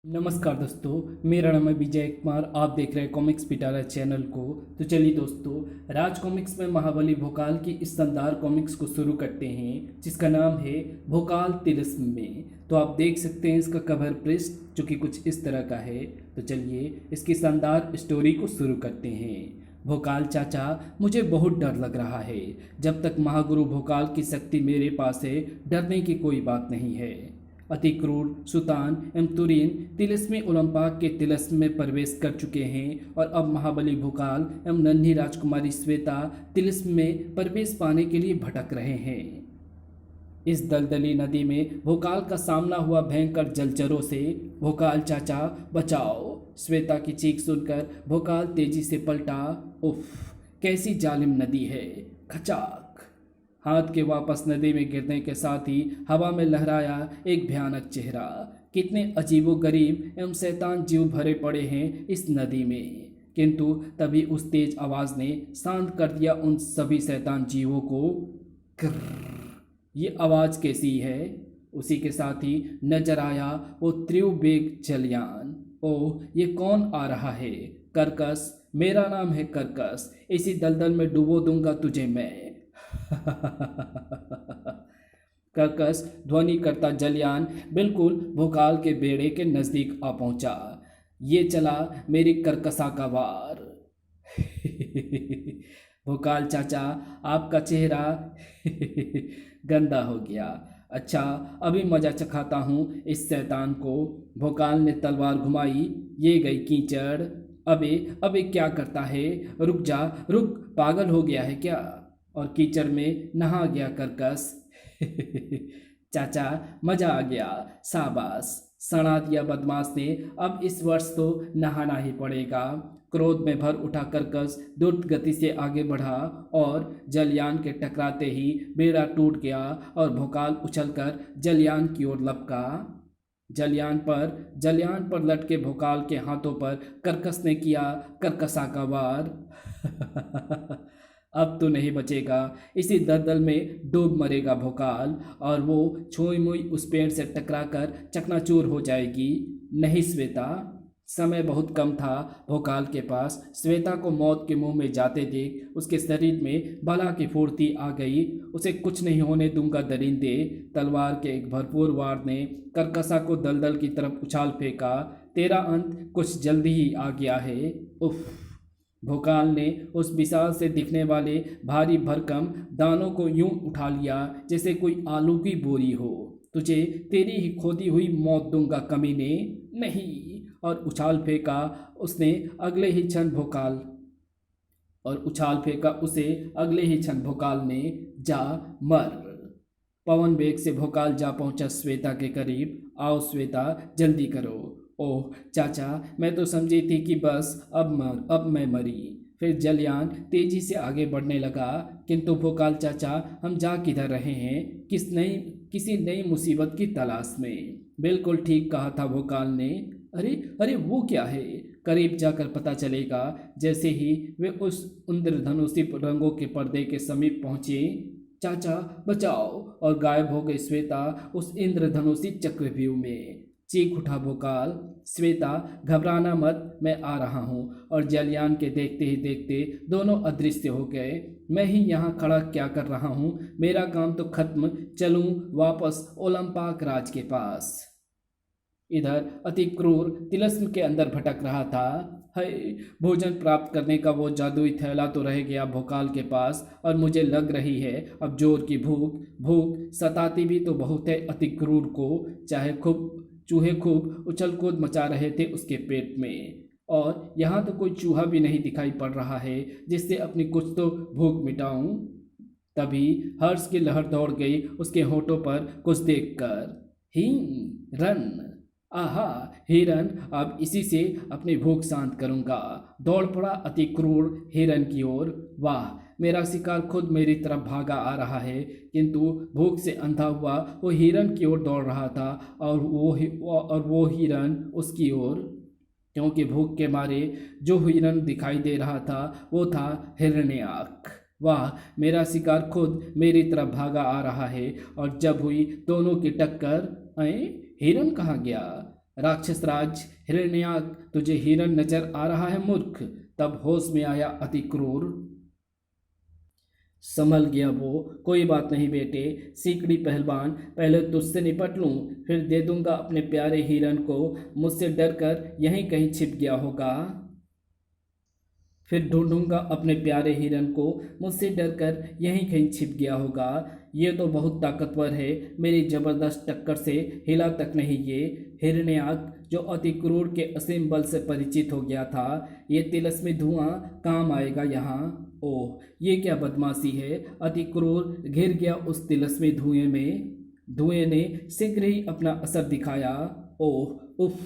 नमस्कार दोस्तों, मेरा नाम है विजय कुमार। आप देख रहे हैं कॉमिक्स पिटारा चैनल को। तो चलिए दोस्तों, राज कॉमिक्स में महाबली भोकाल की इस शानदार कॉमिक्स को शुरू करते हैं, जिसका नाम है भोकाल तिलिस्म में। तो आप देख सकते हैं इसका कवर पृष्ठ जो कि कुछ इस तरह का है। तो चलिए इसकी शानदार स्टोरी को शुरू करते हैं। भोकाल चाचा, मुझे बहुत डर लग रहा है। जब तक महागुरु भोकाल की शक्ति मेरे पास है, डरने की कोई बात नहीं है। अति क्रूर सुल्तान एवं तुरीन तिलिस्मी ओलंपाक के तिलिस्म में प्रवेश कर चुके हैं और अब महाबली भोकाल एवं नन्ही राजकुमारी श्वेता तिलिस्म में प्रवेश पाने के लिए भटक रहे हैं। इस दलदली नदी में भोकाल का सामना हुआ भयंकर जलचरों से। भोकाल चाचा बचाओ! श्वेता की चीख सुनकर भोकाल तेजी से पलटा। उफ, कैसी जालिम नदी है! खचाक! हाथ के वापस नदी में गिरने के साथ ही हवा में लहराया एक भयानक चेहरा। कितने अजीबोगरीब एवं शैतान जीव भरे पड़े हैं इस नदी में। किंतु तभी उस तेज आवाज ने शांत कर दिया उन सभी शैतान जीवों को। कर्र, ये आवाज कैसी है? उसी के साथ ही नजर आया वो त्रिवेग जलयान। ओह, ये कौन आ रहा है? कर्कस, मेरा नाम है कर्कस। इसी दलदल में डुबो दूंगा तुझे मैं। कर्कश ध्वनि करता जलयान बिल्कुल भोकाल के बेड़े के नजदीक आ पहुंचा। ये चला मेरी कर्कशा का वार। भोकाल चाचा, आपका चेहरा गंदा हो गया। अच्छा, अभी मजा चखाता हूँ इस शैतान को। भोकाल ने तलवार घुमाई। ये गई कीचड़। अबे अबे क्या करता है? रुक जा, रुक! पागल हो गया है क्या? और कीचड़ में नहा गया कर्कश। चाचा, मजा आ गया। शाबाश! सड़ा दिया बदमाश ने। अब इस वर्ष तो नहाना ही पड़ेगा। क्रोध में भर उठा कर्कश द्रुत गति से आगे बढ़ा और जलयान के टकराते ही बेड़ा टूट गया और भोकाल उछलकर जलयान की ओर लपका। जलयान पर लटके भोकाल के हाथों पर कर्कश ने किया कर्कशा का वार। अब तो नहीं बचेगा। इसी दलदल में डूब मरेगा भोकाल और वो छुई मुई उस पेड़ से टकराकर चकनाचूर हो जाएगी। नहीं श्वेता, समय बहुत कम था भोकाल के पास। श्वेता को मौत के मुंह में जाते देख उसके शरीर में बला की फुर्ती आ गई। उसे कुछ नहीं होने दूंगा दरिंदे। तलवार के एक भरपूर वार ने कर्कशा को दलदल की तरफ उछाल फेंका। तेरा अंत कुछ जल्दी ही आ गया है। उफ! भोकाल ने उस विशाल से दिखने वाले भारी भरकम दानों को यूं उठा लिया जैसे कोई आलू की बोरी हो। तुझे तेरी ही खोदी हुई मौत दूंगा कमीने। नहीं! और उछाल फेंका उसने अगले ही क्षण भोकाल और उछाल फेंका उसे अगले ही क्षण भोकाल ने। जा मर! पवन वेग से भोकाल जा पहुंचा श्वेता के करीब। आओ श्वेता, जल्दी करो। ओह चाचा, मैं तो समझी थी कि बस अब मैं मरी। फिर जलयान तेजी से आगे बढ़ने लगा। किंतु भोकाल चाचा, हम जा किधर रहे हैं? किसी नई मुसीबत की तलाश में। बिल्कुल ठीक कहा था भोकाल ने। अरे अरे, वो क्या है? करीब जाकर पता चलेगा। जैसे ही वे उस इंद्रधनुषी रंगों के पर्दे के समीप पहुंचे, चाचा बचाओ! और गायब हो गई श्वेता उस इंद्रधनुषी चक्रव्यूह में। चीख उठा भोकाल। श्वेता, घबराना मत, मैं आ रहा हूँ। और जलयान के देखते ही देखते दोनों अदृश्य हो गए। मैं ही यहाँ खड़ा क्या कर रहा हूँ? मेरा काम तो खत्म। चलूँ वापस ओलंपाक राज के पास। इधर अति क्रूर तिलिस्म के अंदर भटक रहा था। हाय, भोजन प्राप्त करने का वो जादुई थैला तो रह गया भोकाल के पास और मुझे लग रही है अब जोर की भूख। भूख सताती भी तो बहुत है अति क्रूर को। चूहे खूब उछल कूद मचा रहे थे उसके पेट में और यहाँ तो कोई चूहा भी नहीं दिखाई पड़ रहा है जिससे अपनी कुछ तो भूख मिटाऊं। तभी हर्ष की लहर दौड़ गई उसके होठों पर कुछ देखकर। ही रन! आहा, हिरन! अब इसी से अपनी भूख शांत करूंगा। दौड़ पड़ा अति क्रूर हिरन की ओर। वाह, मेरा शिकार खुद मेरी तरफ भागा आ रहा है। किंतु भूख से अंधा हुआ वो हिरन की ओर दौड़ रहा था और वो हिरन उसकी ओर, क्योंकि भूख के मारे जो हिरन दिखाई दे रहा था वो था हिरण्याक। वाह, मेरा शिकार खुद मेरी तरफ भागा आ रहा है। और जब हुई दोनों की टक्कर, हिरन कहाँ गया? राक्षस राज हिरण्याक, तुझे हिरण नजर आ रहा है मूर्ख। तब होश में आया अति क्रूर, संभल गया वो। कोई बात नहीं बेटे, सीकड़ी पहलवान, पहले तुझसे निपट लूं, फिर दे दूंगा अपने प्यारे हिरन को। मुझसे डर कर यहीं कहीं छिप गया होगा, फिर ढूंढूंगा अपने प्यारे हिरन को। मुझसे डर कर यहीं कहीं छिप गया होगा। ये तो बहुत ताकतवर है, मेरी जबरदस्त टक्कर से हिला तक नहीं ये। हिरण्याक, जो अति क्रूर के असीम बल से परिचित हो गया था, ये तिलस्मी धुआं काम आएगा यहाँ। ओह, ये क्या बदमाशी है। अति क्रूर घिर गया उस तिलस्मी धुएं में। धुएं ने शीघ्र ही अपना असर दिखाया। ओह उफ,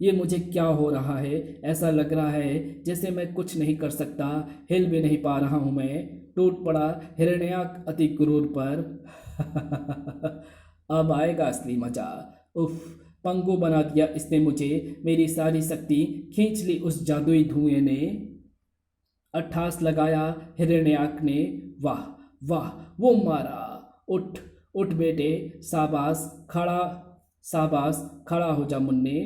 ये मुझे क्या हो रहा है। ऐसा लग रहा है जैसे मैं कुछ नहीं कर सकता, हिल भी नहीं पा रहा हूं मैं। टूट पड़ा हिरण्याक अति क्रूर पर। अब आएगा असली मजा। उफ, पंगु बना दिया इसने मुझे। मेरी सारी शक्ति खींच ली उस जादुई धुएं ने। अट्ठास लगाया हिरण्याक ने। वाह वाह, वो मारा। उठ उठ बेटे, शाबाश, खड़ा, शाबाश, खड़ा हो जा मुन्ने।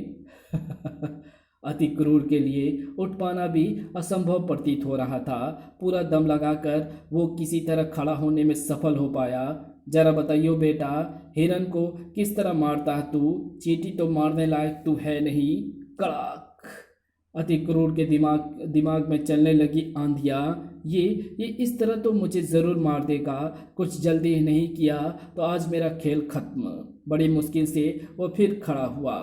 अति क्रूर के लिए उठ पाना भी असंभव प्रतीत हो रहा था। पूरा दम लगाकर वो किसी तरह खड़ा होने में सफल हो पाया। जरा बताइयो बेटा, हिरन को किस तरह मारता है तू? चींटी तो मारने लायक तू है नहीं। कड़ाक, अति क्रूर के दिमाग में चलने लगी आंधियाँ। ये इस तरह तो मुझे ज़रूर मार देगा। कुछ जल्दी ही नहीं किया तो आज मेरा खेल खत्म। बड़ी मुश्किल से वो फिर खड़ा हुआ।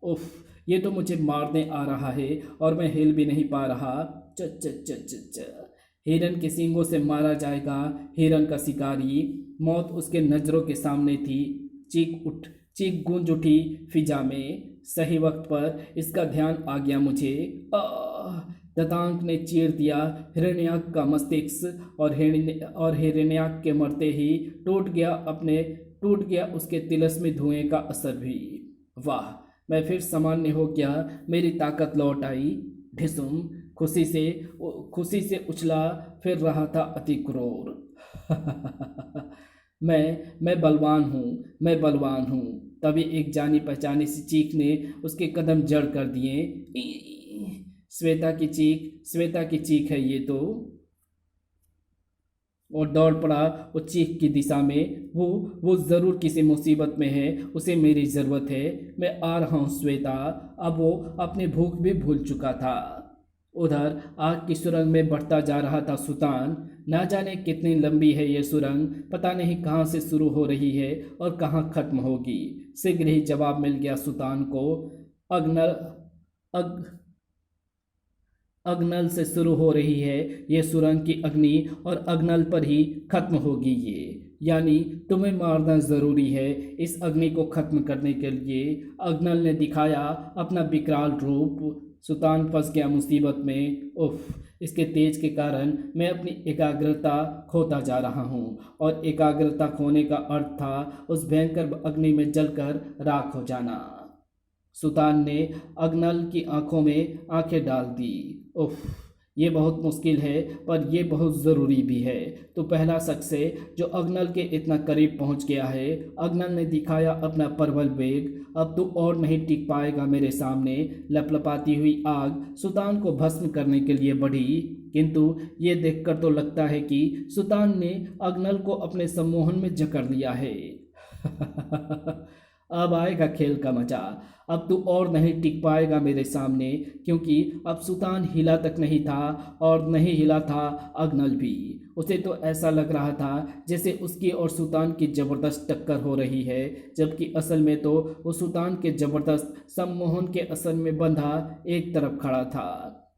उफ, ये तो मुझे मारने आ रहा है और मैं हिल भी नहीं पा रहा। च च च च च, हिरन के सींगों से मारा जाएगा हिरन का शिकारी। मौत उसके नज़रों के सामने थी। चीख गूंज उठी फिजा में। सही वक्त पर इसका ध्यान आ गया मुझे। दतांक ने चीर दिया हिरण्याक का मस्तिष्क और हिरण्याक के मरते ही टूट गया उसके तिलस्मी धुएं का असर भी। वाह, मैं फिर सामान्य हो गया, मेरी ताकत लौट आई। ढिसुम, खुशी से उछला फिर रहा था अति क्रूर। मैं बलवान हूँ। तभी एक जानी पहचानी सी चीख ने उसके कदम जड़ कर दिए। श्वेता की चीख है ये तो। और दौड़ पड़ा वो चीख की दिशा में। वो ज़रूर किसी मुसीबत में है, उसे मेरी ज़रूरत है। मैं आ रहा हूँ श्वेता। अब वो अपनी भूख भी भूल चुका था। उधर आग की सुरंग में बढ़ता जा रहा था सुतान। ना जाने कितनी लंबी है ये सुरंग, पता नहीं कहाँ से शुरू हो रही है और कहाँ खत्म होगी। शीघ्र ही जवाब मिल गया सुतान को। अग्नल से शुरू हो रही है ये सुरंग की अग्नि और अग्नल पर ही खत्म होगी ये। यानी तुम्हें मारना ज़रूरी है इस अग्नि को खत्म करने के लिए। अग्नल ने दिखाया अपना विकराल रूप। सुतान फंस गया मुसीबत में। उफ, इसके तेज के कारण मैं अपनी एकाग्रता खोता जा रहा हूँ और एकाग्रता खोने का अर्थ था उस भयंकर अग्नि में जलकर राख हो जाना। सुतान ने अग्नल की आंखों में आंखें डाल दी। उफ, ये बहुत मुश्किल है पर यह बहुत ज़रूरी भी है। तो पहला शख्स है जो अग्नल के इतना करीब पहुंच गया है। अग्नल ने दिखाया अपना प्रबल वेग। अब तो और नहीं टिक पाएगा मेरे सामने। लपलपाती हुई आग सुतान को भस्म करने के लिए बढ़ी, किंतु ये देखकर तो लगता है कि सुतान ने अग्नल को अपने सम्मोहन में जकड़ लिया है। अब आएगा खेल का मजा। अब तू और नहीं टिक पाएगा मेरे सामने, क्योंकि अब सुतान हिला तक नहीं था और नहीं हिला था अग्नल भी। उसे तो ऐसा लग रहा था जैसे उसकी और सुतान की ज़बरदस्त टक्कर हो रही है, जबकि असल में तो वो सुतान के ज़बरदस्त सम्मोहन के असर में बंधा एक तरफ खड़ा था।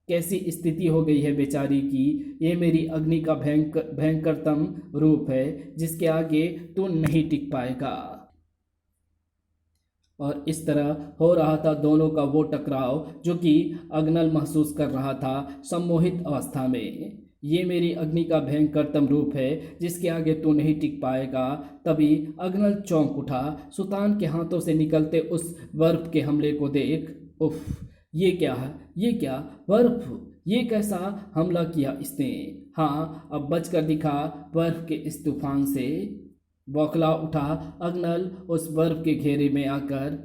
कैसी स्थिति हो गई है बेचारी की। ये मेरी अग्नि का भयंकरतम रूप है जिसके आगे तू नहीं टिक पाएगा। और इस तरह हो रहा था दोनों का वो टकराव जो कि अग्नल महसूस कर रहा था सम्मोहित अवस्था में। ये मेरी अग्नि का भयंकरतम रूप है जिसके आगे तू नहीं टिक पाएगा। तभी अग्नल चौंक उठा। सुतान के हाथों से निकलते उस बर्फ के हमले को देख। उफ, ये क्या है? ये क्या बर्फ? ये कैसा हमला किया इसने? हाँ, अब बचकर दिखा बर्फ के इस तूफान से। बौखला उठा अग्नल उस बर्फ के घेरे में आकर।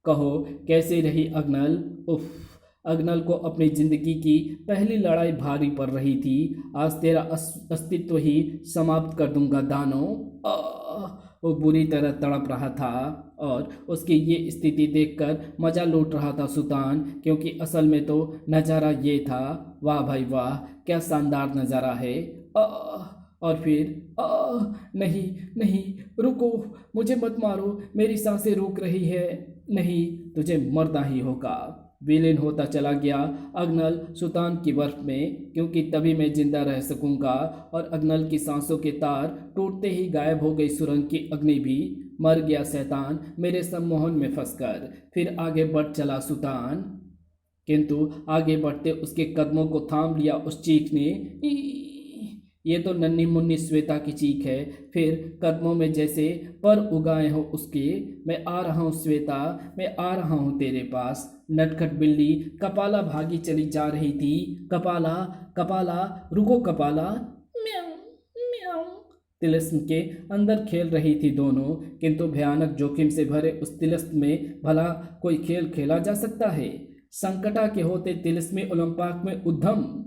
कहो, कैसे रही अग्नल? उफ, अग्नल को अपनी जिंदगी की पहली लड़ाई भारी पड़ रही थी। आज तेरा अस्तित्व ही समाप्त कर दूंगा दानव। वो बुरी तरह तड़प रहा था और उसकी ये स्थिति देखकर मजा लूट रहा था सुल्तान, क्योंकि असल में तो नज़ारा ये था। वाह भाई वाह, क्या शानदार नज़ारा है। और फिर नहीं नहीं, रुको, मुझे मत मारो, मेरी सांसें रुक रही है। नहीं, तुझे मरना ही होगा। विलीन होता चला गया अग्नल सुल्तान की बर्फ में, क्योंकि तभी मैं जिंदा रह सकूंगा। और अग्नल की सांसों के तार टूटते ही गायब हो गई सुरंग की अग्नि भी। मर गया शैतान मेरे सम्मोहन में फंसकर। फिर आगे बढ़ चला सुल्तान, किंतु आगे बढ़ते उसके कदमों को थाम लिया उस चीख ने। "ई!" ये तो नन्ही मुन्नी श्वेता की चीख है। फिर कदमों में जैसे पर उगाए हो उसके। मैं आ रहा हूँ श्वेता, मैं आ रहा हूँ तेरे पास। नटखट बिल्ली कपाला भागी चली जा रही थी। कपाला, कपाला, रुको कपाला। म्याऊं, म्याऊं। तिलिस्म के अंदर खेल रही थी दोनों, किंतु भयानक जोखिम से भरे उस तिलिस्म में भला कोई खेल खेला जा सकता है? संकटा के होते तिलिस्मी ओलंपाक में उद्यम।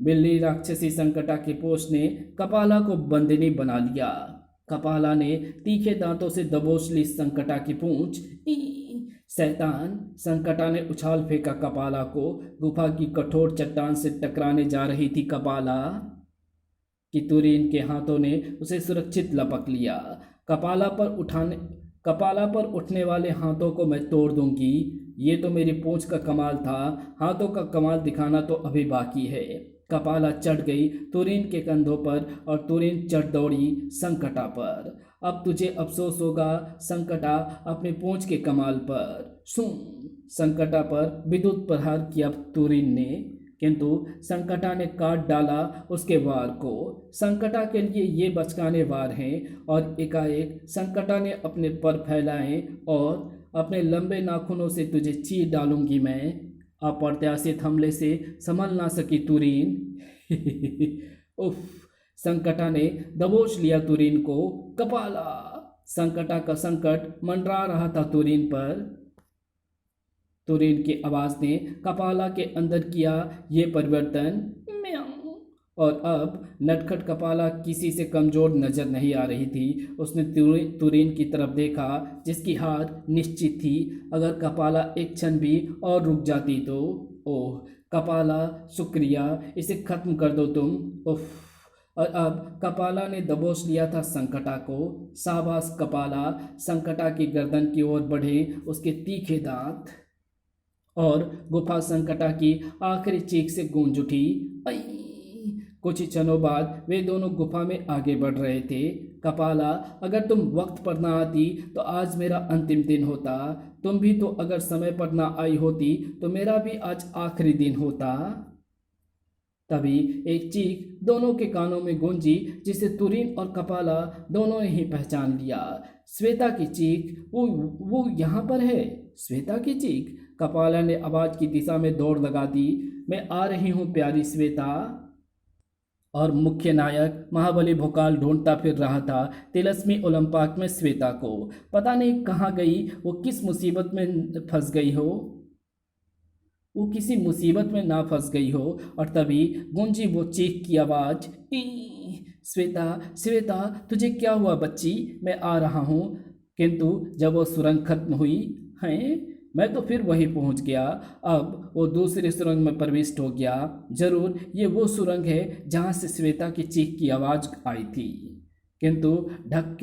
बिल्ली राक्षसी संकटा के पोष ने कपाला को बंदिनी बना लिया। कपाला ने तीखे दांतों से दबोच ली संकटा की पूंछ। शैतान! संकटा ने उछाल फेंका कपाला को। गुफा की कठोर चट्टान से टकराने जा रही थी कपाला कि तुरीन के हाथों ने उसे सुरक्षित लपक लिया। कपाला पर उठने वाले हाथों को मैं तोड़ दूंगी। ये तो मेरी पूंछ का कमाल था, हाथों का कमाल दिखाना तो अभी बाकी है। कपाला चढ़ गई तुरीन के कंधों पर और तुरीन चढ़ दौड़ी संकटा पर। अब तुझे अफसोस होगा संकटा, अपनी पूंछ के कमाल पर। सुन! संकटा पर विद्युत प्रहार किया तुरीन ने, किंतु संकटा ने काट डाला उसके वार को। संकटा के लिए ये बचकाने वार हैं। और एकाएक संकटा ने अपने पर फैलाए और अपने लंबे नाखूनों से तुझे चीर डालूंगी मैं। अप्रत्याशित हमले से संभल ना सकी तुरीन। उफ! संकटा ने दबोच लिया तुरीन को। कपाला! संकटा का संकट मंडरा रहा था तुरीन पर। तुरीन की आवाज ने कपाला के अंदर किया ये परिवर्तन। म्याऊं। और अब नटखट कपाला किसी से कमजोर नजर नहीं आ रही थी। उसने तुरीन की तरफ देखा, जिसकी हार निश्चित थी। अगर कपाला एक क्षण भी और रुक जाती तो। ओह कपाला, शुक्रिया, इसे खत्म कर दो तुम। उफ! और अब कपाला ने दबोच लिया था संकटा को। शाबाश कपाला! संकटा की गर्दन की ओर बढ़े उसके तीखे दांत और गुफा संकटा की आखिरी चीख से गूंज उठी। आई! कुछ ही क्षणों बाद वे दोनों गुफा में आगे बढ़ रहे थे। कपाला, अगर तुम वक्त पर ना आती तो आज मेरा अंतिम दिन होता। तुम भी तो अगर समय पर ना आई होती तो मेरा भी आज आखिरी दिन होता। तभी एक चीख दोनों के कानों में गूंजी, जिसे तुरीन और कपाला दोनों ने ही पहचान लिया। श्वेता की चीख! वो यहाँ पर है। श्वेता की चीख! कपाला ने आवाज की दिशा में दौड़ लगा दी। मैं आ रही हूँ प्यारी श्वेता। और मुख्य नायक महाबली भोकाल ढूंढता फिर रहा था तिलिस्मी ओलंपाक में श्वेता को। पता नहीं कहाँ गई, वो किस मुसीबत में फंस गई हो। वो किसी मुसीबत में ना फंस गई हो। और तभी गूंजी वो चीख की आवाज। श्वेता, श्वेता, तुझे क्या हुआ बच्ची? मैं आ रहा हूँ। किंतु जब वो सुरंग खत्म हुई हैं, मैं तो फिर वहीं पहुंच गया। अब वो दूसरी सुरंग में प्रविष्ट हो गया। जरूर ये वो सुरंग है जहां से श्वेता की चीख की आवाज आई थी। किंतु ढक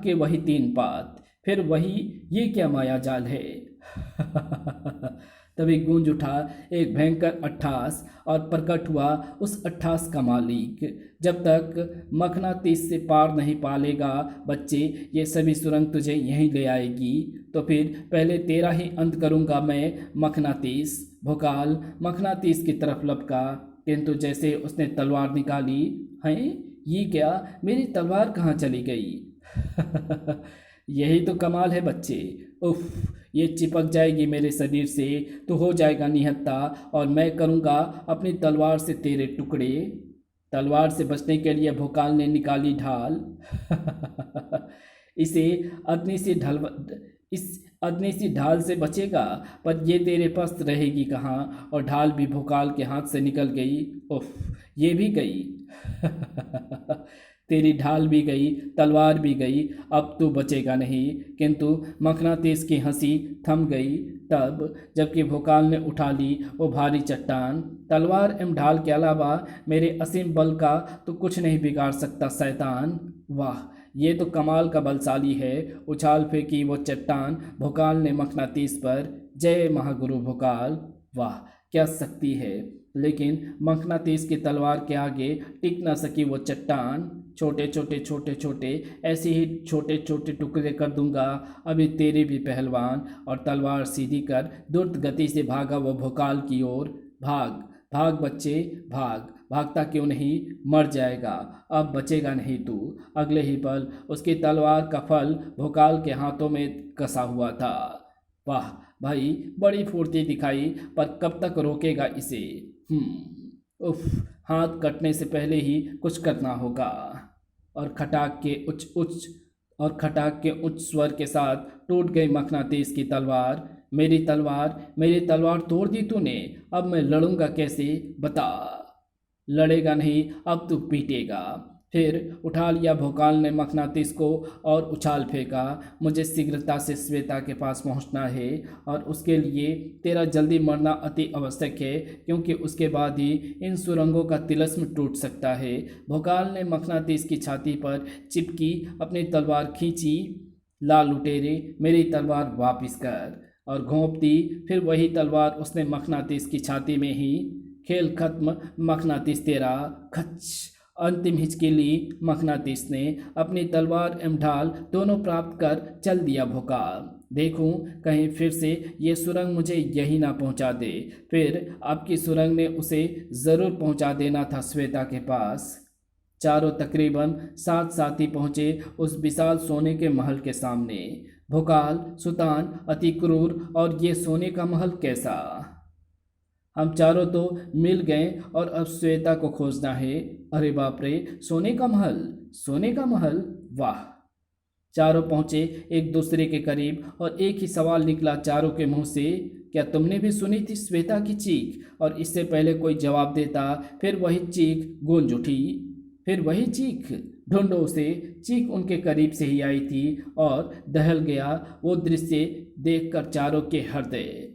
के वही तीन पात, फिर वही, ये क्या माया जाल है। तभी गूंज उठा एक भयंकर अट्ठास और प्रकट हुआ उस अट्ठास का मालिक। जब तक मखनातीस से पार नहीं पालेगा बच्चे, ये सभी सुरंग तुझे यहीं ले आएगी। तो फिर पहले तेरा ही अंत करूंगा मैं मखनातीस। भोकाल मखनातीस की तरफ लपका, किंतु जैसे उसने तलवार निकाली, हैं, ये क्या, मेरी तलवार कहाँ चली गई? यही तो कमाल है बच्चे। उफ! ये चिपक जाएगी मेरे शरीर से तो हो जाएगा निहत्था, और मैं करूँगा अपनी तलवार से तेरे टुकड़े। तलवार से बचने के लिए भोकाल ने निकाली ढाल। इसे अदनी सी ढल इस अदनी सी ढाल से बचेगा, पर ये तेरे पास रहेगी कहाँ। और ढाल भी भोकाल के हाथ से निकल गई। उफ, ये भी गई। तेरी ढाल भी गई, तलवार भी गई, अब तू बचेगा नहीं। किंतु मखनातीस की हंसी थम गई तब जबकि भोकाल ने उठा ली वो भारी चट्टान। तलवार एवं ढाल के अलावा मेरे असीम बल का तो कुछ नहीं बिगाड़ सकता शैतान। वाह, ये तो कमाल का बलशाली है। उछाल फेंकी वो चट्टान भोकाल ने मखनातीस पर। जय महागुरु भोकाल। वाह, क्या शक्ति है। लेकिन मखनातीस की तलवार के आगे टिक न सकी वो चट्टान। छोटे छोटे छोटे छोटे ऐसे ही छोटे छोटे टुकड़े कर दूंगा अभी तेरे भी पहलवान। और तलवार सीधी कर द्रुत गति से भागा वो भोकाल की ओर। भाग भाग बच्चे भाग, भागता क्यों नहीं, मर जाएगा, अब बचेगा नहीं तू। अगले ही पल उसकी तलवार का फल भोकाल के हाथों में कसा हुआ था। वाह भाई, बड़ी फुर्ती दिखाई, पर कब तक रोकेगा इसे। उफ, हाथ कटने से पहले ही कुछ करना होगा। और खटाक के उच्च स्वर के साथ टूट गई मखनातीस की तलवार। मेरी तलवार तोड़ दी तूने, अब मैं लड़ूंगा कैसे बता। लड़ेगा नहीं, अब तू पीटेगा। फिर उठा लिया भोकाल ने मखनातीस को और उछाल फेंका। मुझे शीघ्रता से श्वेता के पास पहुंचना है और उसके लिए तेरा जल्दी मरना अति आवश्यक है, क्योंकि उसके बाद ही इन सुरंगों का तिलस्म टूट सकता है। भोकाल ने मखनातीस की छाती पर चिपकी अपनी तलवार खींची। लाल लुटेरे, मेरी तलवार वापिस कर। और घोंप दी फिर वही तलवार उसने मखनातीस की छाती में ही। खेल खत्म मखनातीस तेरा। खच। अंतिम हिचकी ली मखनातीस ने। अपनी तलवार एवं ढाल दोनों प्राप्त कर चल दिया भोकाल। देखूं कहीं फिर से ये सुरंग मुझे यही ना पहुंचा दे। फिर आपकी सुरंग ने उसे ज़रूर पहुंचा देना था श्वेता के पास। चारों तकरीबन साथ साथ ही पहुंचे उस विशाल सोने के महल के सामने। भोकाल, सुतान, अति क्रूर, और ये सोने का महल कैसा। हम चारों तो मिल गए और अब श्वेता को खोजना है। अरे बाप रे, सोने का महल, सोने का महल, वाह। चारों पहुंचे एक दूसरे के करीब और एक ही सवाल निकला चारों के मुंह से। क्या तुमने भी सुनी थी श्वेता की चीख। और इससे पहले कोई जवाब देता फिर वही चीख गूंज उठी। फिर वही चीख, ढूंढो उसे। चीख उनके करीब से ही आई थी और दहल गया वो दृश्य देखकर चारों के हृदय।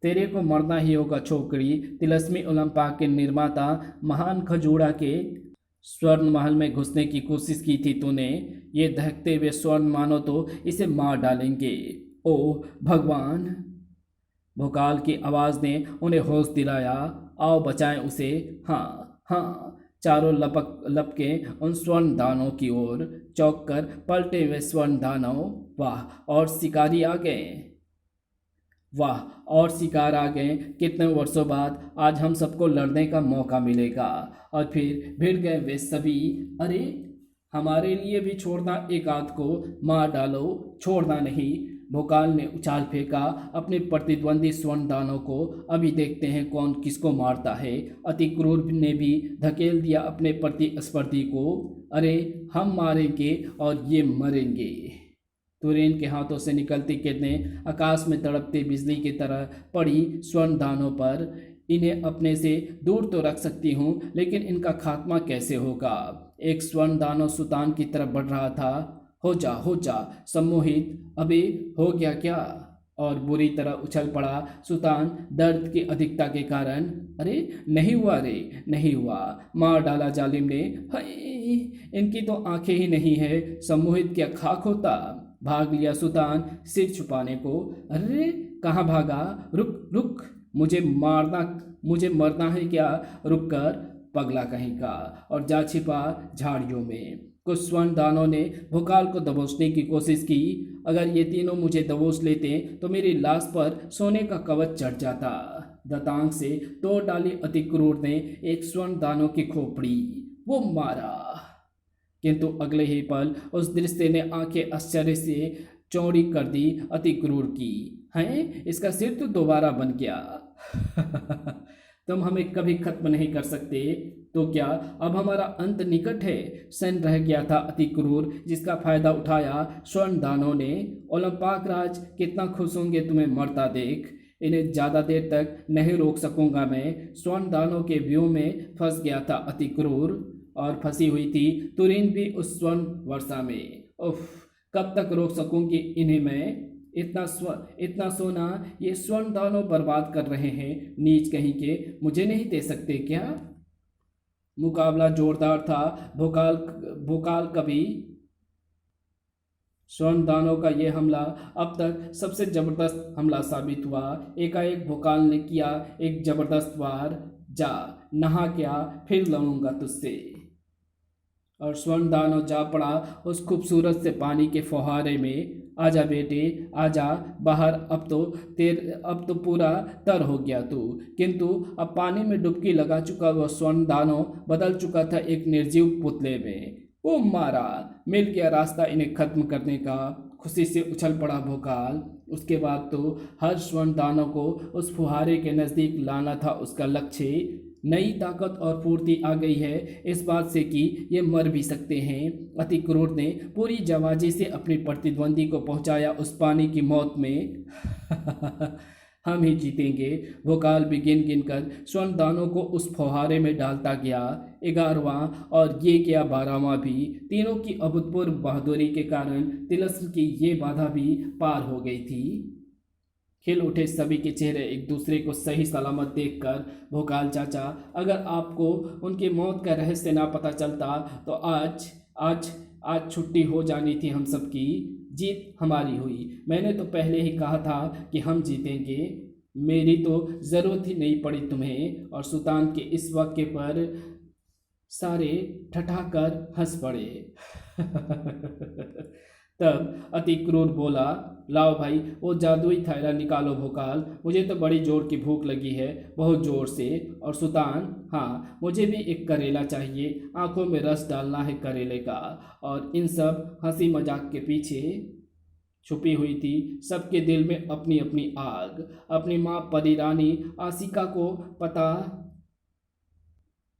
तेरे को मरना ही होगा छोकरी। तिलस्मी ओलंपा के निर्माता महान खजूड़ा के स्वर्ण महल में घुसने की कोशिश की थी तूने। ये दहकते हुए स्वर्ण मानो तो इसे मार डालेंगे। ओह भगवान। भोकाल की आवाज़ ने उन्हें होश दिलाया। आओ बचाएं उसे। हाँ हाँ। चारों लपके उन स्वर्ण दानों की ओर। चौंक कर पलटे हुए स्वर्ण दानव। वाह, और शिकारी आ गए। वाह, और शिकार आ गए। कितने वर्षों बाद आज हम सबको लड़ने का मौका मिलेगा। और फिर भिड़ गए वे सभी। अरे हमारे लिए भी छोड़ना, एक आध को मार डालो, छोड़ना नहीं। भोकाल ने उछाल फेंका अपने प्रतिद्वंदी स्वर्ण दानों को। अभी देखते हैं कौन किसको मारता है। अति क्रूर ने भी धकेल दिया अपने प्रतिस्पर्धी को। अरे हम मारेंगे और ये मरेंगे। तुरैन के हाथों से निकलती किरणें आकाश में तड़पती बिजली की तरह पड़ी स्वर्ण दानों पर। इन्हें अपने से दूर तो रख सकती हूँ, लेकिन इनका खात्मा कैसे होगा। एक स्वर्ण दानव सुतान की तरफ बढ़ रहा था। हो जा सम्मोहित, अबे हो गया क्या। और बुरी तरह उछल पड़ा सुतान दर्द की अधिकता के कारण। अरे नहीं हुआ रे, नहीं हुआ, मार डाला जालिम ने। हाय, इनकी तो आंखें ही नहीं है। सम्मोहित क्या खाक होता। भाग लिया सुतान सिर छुपाने को। अरे कहाँ भागा, रुक रुक, मुझे मरना है क्या। रुक कर पगला कहीं का, और जा छिपा झाड़ियों में। कुछ स्वर्ण दानों ने भोकाल को दबोचने की कोशिश की। अगर ये तीनों मुझे दबोच लेते तो मेरी लाश पर सोने का कवच चढ़ जाता। दतांग से तोड़ डाली अति क्रूर ने एक स्वर्ण दानों की खोपड़ी। वो मारा, किंतु अगले ही पल उस दृश्य ने आंखें आश्चर्य से चौड़ी कर दी अति क्रूर की। हैं, इसका सिर तो दोबारा बन गया। तुम हमें कभी खत्म नहीं कर सकते। तो क्या अब हमारा अंत निकट है? सैन रह गया था अति क्रूर, जिसका फायदा उठाया स्वर्ण दानों ने। ओलंपाक राज कितना खुश होंगे तुम्हें मरता देख। इन्हें ज्यादा देर तक नहीं रोक सकूंगा मैं। स्वर्ण दानों के व्यूह में फंस गया था अति क्रूर, और फंसी हुई थी तुरीन भी उस स्वर्ण वर्षा में। उफ, कब तक रोक सकूंगी इन्हें मैं? इतना सोना ये स्वर्ण दानों बर्बाद कर रहे हैं, नीच कहीं के। मुझे नहीं दे सकते क्या? मुकाबला जोरदार था। भोकाल भोकाल कभी स्वर्णदानों का ये हमला अब तक सबसे जबरदस्त हमला साबित हुआ। एकाएक भोकाल ने किया एक जबरदस्त वार। जा नहा क्या, फिर लड़ूंगा तुझसे। और स्वर्णदानव जा पड़ा उस खूबसूरत से पानी के फुहारे में। आजा बेटे आजा बाहर, अब तो पूरा तर हो गया तू। किंतु अब पानी में डुबकी लगा चुका वह स्वर्णदानव बदल चुका था एक निर्जीव पुतले में। वो मारा, मिल गया रास्ता इन्हें खत्म करने का। खुशी से उछल पड़ा भोकाल। उसके बाद तो हर स्वर्ण दानव को उस फुहारे के नज़दीक लाना था उसका लक्ष्य। नई ताकत और फुर्ती आ गई है इस बात से कि ये मर भी सकते हैं। अति क्रूर ने पूरी जाबाजी से अपनी प्रतिद्वंदी को पहुंचाया उस पानी की मौत में। हम ही जीतेंगे। भोकाल भी गिन गिन कर स्वर्ण दानों को उस फुहारे में डालता गया। 11वां और ये क्या 12वां भी। तीनों की अभूतपूर्व बहादुरी के कारण तिलस्म की ये बाधा भी पार हो गई थी। खिल उठे सभी के चेहरे एक दूसरे को सही सलामत देखकर। भोकाल चाचा, अगर आपको उनकी मौत का रहस्य ना पता चलता तो आज आज आज छुट्टी हो जानी थी हम सबकी। जीत हमारी हुई। मैंने तो पहले ही कहा था कि हम जीतेंगे। मेरी तो ज़रूरत ही नहीं पड़ी तुम्हें। और सुल्तान के इस वाक्य पर सारे ठठाकर हंस पड़े। तब अति क्रूर बोला, लाओ भाई वो जादुई थैला निकालो भोकाल, मुझे तो बड़ी जोर की भूख लगी है, बहुत जोर से। और सुल्तान, हाँ मुझे भी एक करेला चाहिए, आंखों में रस डालना है करेले का। और इन सब हंसी मजाक के पीछे छुपी हुई थी सबके दिल में अपनी अपनी आग। अपनी माँ परी रानी आसिका को पता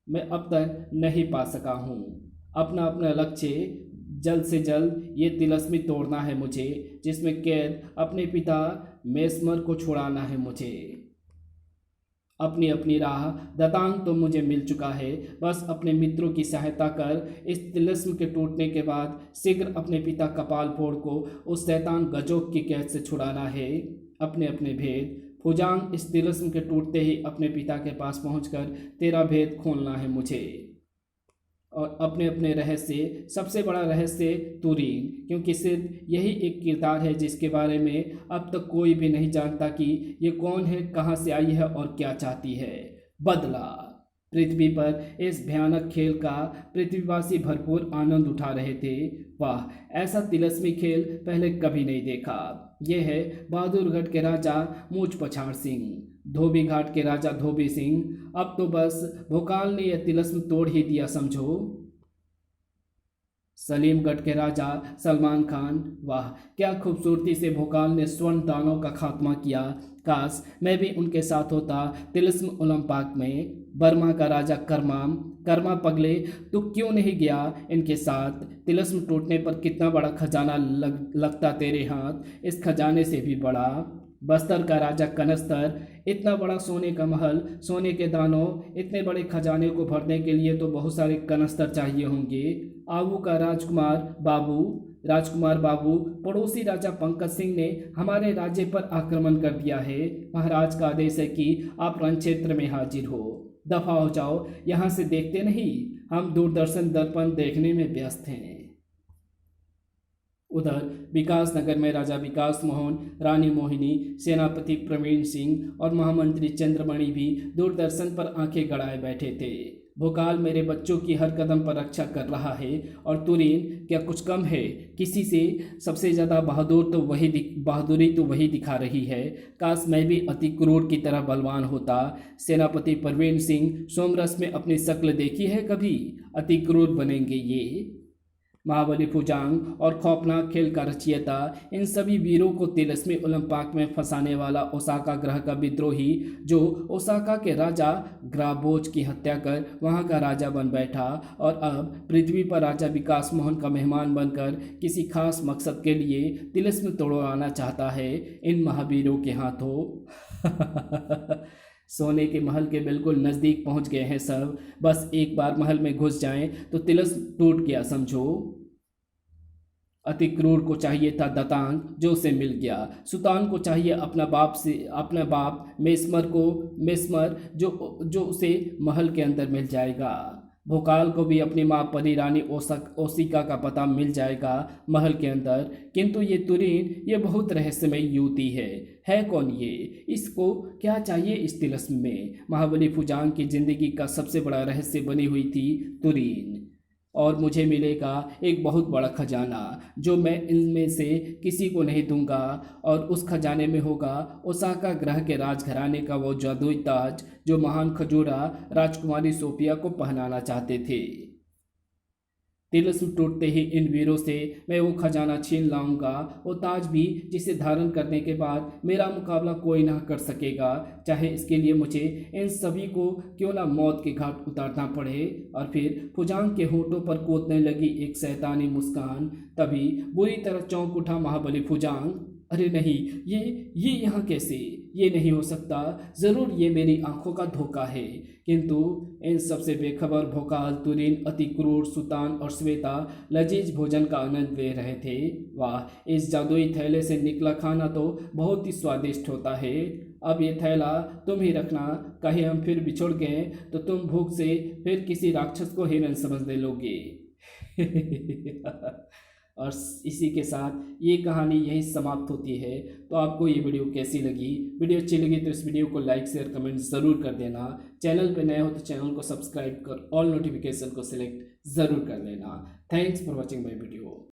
मैं अब तक नहीं पा सका हूँ। अपना अपना लक्ष्य जल्द से जल्द ये तिलस्मी तोड़ना है मुझे, जिसमें कैद अपने पिता मेस्मर को छुड़ाना है मुझे। अपनी अपनी राह दतांग तो मुझे मिल चुका है, बस अपने मित्रों की सहायता कर इस तिलस्म के टूटने के बाद शीघ्र अपने पिता कपाल फोड़ को उस शैतान गजोक की कैद से छुड़ाना है। अपने अपने भेद फुजांग, इस तिलस्म के टूटते ही अपने पिता के पास पहुंचकर तेरा भेद खोलना है मुझे। और अपने अपने रहस्य, सबसे बड़ा रहस्य तुरीन, क्योंकि सिर्फ यही एक किरदार है जिसके बारे में अब तक कोई भी नहीं जानता कि ये कौन है, कहाँ से आई है और क्या चाहती है। बदला। पृथ्वी पर इस भयानक खेल का पृथ्वीवासी भरपूर आनंद उठा रहे थे। वाह, ऐसा तिलस्मी खेल पहले कभी नहीं देखा। यह है बहादुरगढ़ के राजा मूछ पछाड़ सिंह, धोबी घाट के राजा धोबी सिंह। अब तो बस भोकाल ने यह तिलस्म तोड़ ही दिया समझो। सलीमगढ़ के राजा सलमान खान, वाह क्या खूबसूरती से भोकाल ने स्वर्ण दानों का खात्मा किया। काश मैं भी उनके साथ होता तिलस्म ओलंपाक में। बर्मा का राजा कर्मा पगले, तू क्यों नहीं गया इनके साथ? तिलस्म टूटने पर कितना बड़ा खजाना लगता तेरे हाथ, इस खजाने से भी बड़ा। बस्तर का राजा कनस्तर, इतना बड़ा सोने का महल, सोने के दानों, इतने बड़े खजाने को भरने के लिए तो बहुत सारे कनस्तर चाहिए होंगे। आवू का राजकुमार बाबू, पड़ोसी राजा पंकज सिंह ने हमारे राज्य पर आक्रमण कर दिया है। महाराज का आदेश है कि आप रण क्षेत्र में हाजिर हो। दफा हो जाओ, यहाँ से देखते नहीं, हम दूरदर्शन दर्पण देखने में व्यस्त हैं। उधर विकास नगर में राजा विकास मोहन, रानी मोहिनी, सेनापति प्रवीण सिंह और महामंत्री चंद्रमणि भी दूरदर्शन पर आंखें गड़ाए बैठे थे। भोकाल मेरे बच्चों की हर कदम पर रक्षा कर रहा है, और तुरीन क्या कुछ कम है किसी से? सबसे ज़्यादा बहादुरी तो वही दिखा रही है। काश मैं भी अति क्रूर की तरह बलवान होता। सेनापति प्रवीण सिंह, सोमरस में अपनी शक्ल देखी है कभी? अति क्रूर बनेंगे ये। महाबली फुजांग और खौफनाक खेल का रचयिता, इन सभी वीरों को तिलिस्मी ओलंपाक में फंसाने वाला ओसाका ग्रह का विद्रोही, जो ओसाका के राजा ग्राबोज की हत्या कर वहां का राजा बन बैठा और अब पृथ्वी पर राजा विकास मोहन का मेहमान बनकर किसी खास मकसद के लिए तिलिस्म तोड़वाना चाहता है, इन महावीरों के हाथों। सोने के महल के बिल्कुल नज़दीक पहुंच गए हैं सब। बस एक बार महल में घुस जाएं तो तिलिस्म टूट गया समझो। अति क्रूर को चाहिए था दतांग, जो उसे मिल गया। सुल्तान को चाहिए अपना बाप मेस्मर जो उसे महल के अंदर मिल जाएगा। भोकाल को भी अपनी माँ परी रानी ओसिका का पता मिल जाएगा महल के अंदर। किंतु ये तुरीन, ये बहुत रहस्यमय युवती है कौन ये? इसको क्या चाहिए इस तिलिस्म में? महाबली फुजांग की जिंदगी का सबसे बड़ा रहस्य बनी हुई थी तुरीन, और मुझे मिलेगा एक बहुत बड़ा खजाना जो मैं इनमें से किसी को नहीं दूंगा, और उस खजाने में होगा ओसाका ग्रह के राजघराने का वो जादुई ताज जो महान खजूरा राजकुमारी सोफिया को पहनाना चाहते थे। तिलिस्म टूटते ही इन वीरों से मैं वो खजाना छीन लाऊंगा, वो ताज भी जिसे धारण करने के बाद मेरा मुकाबला कोई ना कर सकेगा, चाहे इसके लिए मुझे इन सभी को क्यों ना मौत के घाट उतारना पड़े। और फिर फुजांग के होठों पर कूदने लगी एक शैतानी मुस्कान। तभी बुरी तरह चौंक उठा महाबली फुजांग। अरे नहीं, ये यहाँ कैसे? ये नहीं हो सकता, ज़रूर ये मेरी आंखों का धोखा है। किंतु इन सबसे बेखबर भोकाल, तुरीन, अति क्रूर, सुल्तान और श्वेता लजीज भोजन का आनंद ले रहे थे। वाह, इस जादुई थैले से निकला खाना तो बहुत ही स्वादिष्ट होता है। अब ये थैला तुम ही रखना, कहीं हम फिर बिछुड़ गए तो तुम भूख से फिर किसी राक्षस को हिरन समझने लोगे। और इसी के साथ ये कहानी यही समाप्त होती है। तो आपको ये वीडियो कैसी लगी? वीडियो अच्छी लगी तो इस वीडियो को लाइक शेयर कमेंट ज़रूर कर देना। चैनल पे नए हो तो चैनल को सब्सक्राइब कर ऑल नोटिफिकेशन को सिलेक्ट ज़रूर कर लेना। Thanks for watching my video.